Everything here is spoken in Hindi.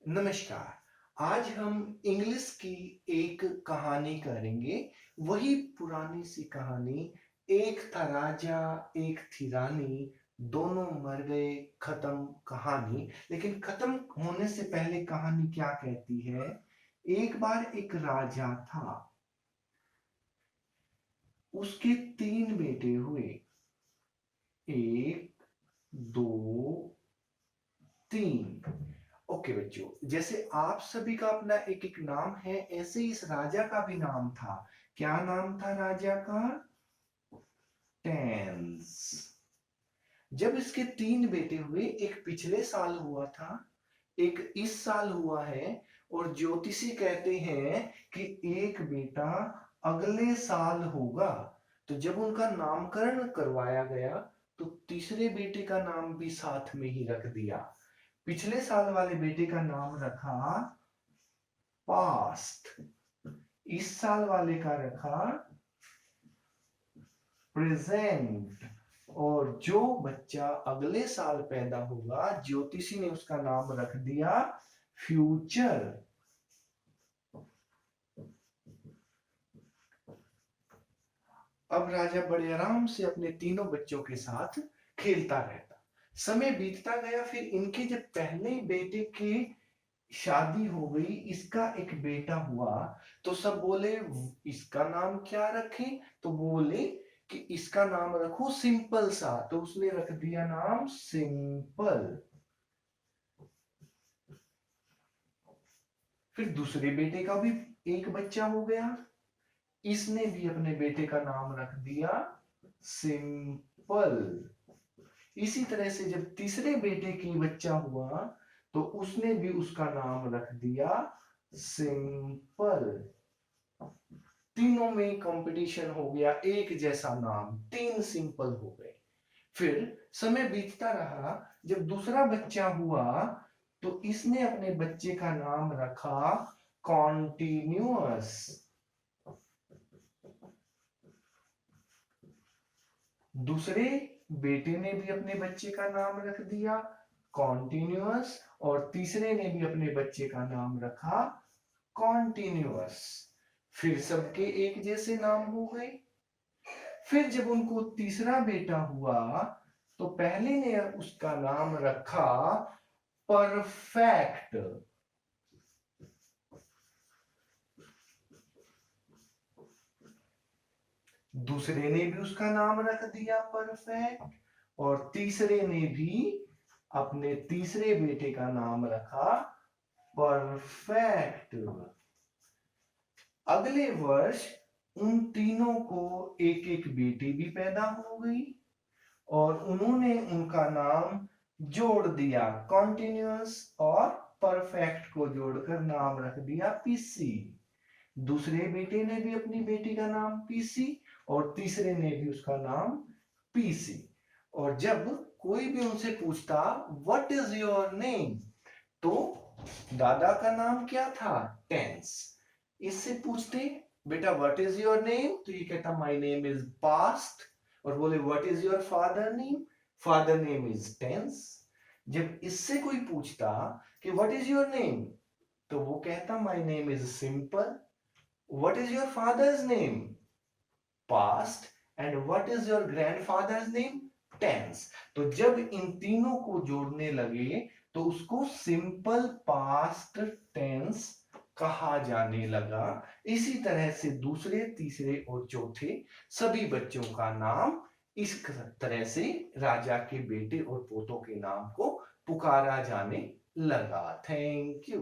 नमस्कार। आज हम इंग्लिश की एक कहानी करेंगे। वही पुरानी सी कहानी। एक था राजा, एक थी रानी, दोनों मर गए, खत्म कहानी। लेकिन खत्म होने से पहले कहानी क्या कहती है? एक बार एक राजा था, उसके 3 बेटे हुए। एक, दो, 3। ओके बच्चों, जैसे आप सभी का अपना एक एक नाम है, ऐसे ही इस राजा का भी नाम था। क्या नाम था राजा का? टेंस। जब इसके 3 बेटे हुए, एक पिछले साल हुआ था, एक इस साल हुआ है। और ज्योतिषी कहते हैं कि एक बेटा अगले साल होगा। तो जब उनका नामकरण करवाया गया, तो तीसरे बेटे का नाम भी साथ में ही रख दिया। पिछले साल वाले बेटे का नाम रखा पास्ट, इस साल वाले का रखा प्रेजेंट। और जो बच्चा अगले साल पैदा होगा, ज्योतिषी ने उसका नाम रख दिया फ्यूचर। अब राजा बड़े आराम से अपने तीनों बच्चों के साथ खेलता रहता। समय बीतता गया, फिर इनके जब पहले बेटे के शादी हो गई, इसका एक बेटा हुआ। तो सब बोले इसका नाम क्या रखें? तो बोले कि इसका नाम रखो सिंपल सा। तो उसने रख दिया नाम सिंपल। फिर दूसरे बेटे का भी एक बच्चा हो गया, इसने भी अपने बेटे का नाम रख दिया सिंपल। इसी तरह से जब तीसरे बेटे की बच्चा हुआ, तो उसने भी उसका नाम रख दिया सिंपल। तीनों में कंपटीशन हो गया, एक जैसा नाम, 3 सिंपल हो गए। फिर समय बीतता रहा, जब दूसरा बच्चा हुआ, तो इसने अपने बच्चे का नाम रखा कॉन्टिन्यूअस। दूसरे बेटे ने भी अपने बच्चे का नाम रख दिया कॉन्टिन्यूअस, और तीसरे ने भी अपने बच्चे का नाम रखा कॉन्टिन्यूअस। फिर सबके एक जैसे नाम हो गए। फिर जब उनको तीसरा बेटा हुआ, तो पहले ने उसका नाम रखा परफेक्ट। दूसरे ने भी उसका नाम रख दिया परफेक्ट, और तीसरे ने भी अपने तीसरे बेटे का नाम रखा परफेक्ट। अगले वर्ष उन तीनों को एक एक बेटी भी पैदा हो गई, और उन्होंने उनका नाम जोड़ दिया कॉन्टिन्यूअस, और परफेक्ट को जोड़कर नाम रख दिया पीसी। दूसरे बेटे ने भी अपनी बेटी का नाम पीसी, और तीसरे ने भी उसका नाम पीसी। और जब कोई भी उनसे पूछता व्हाट इज योर नेम, तो दादा का नाम क्या था? टेंस। इससे पूछते बेटा व्हाट इज योर नेम, तो ये कहता माय नेम इज पास्ट। और बोले what is your father name, father name is tense. जब इससे कोई पूछता कि व्हाट इज योर नेम, तो वो कहता my name is simple. What is your father's name, past. And what is your grandfather's name, tense. तो जब इन तीनों को जोड़ने लगे, तो उसको सिंपल पास्ट टेंस कहा जाने लगा। इसी तरह से दूसरे, तीसरे और चौथे सभी बच्चों का नाम इस तरह से राजा के बेटे और पोतों के नाम को पुकारा जाने लगा। Thank you.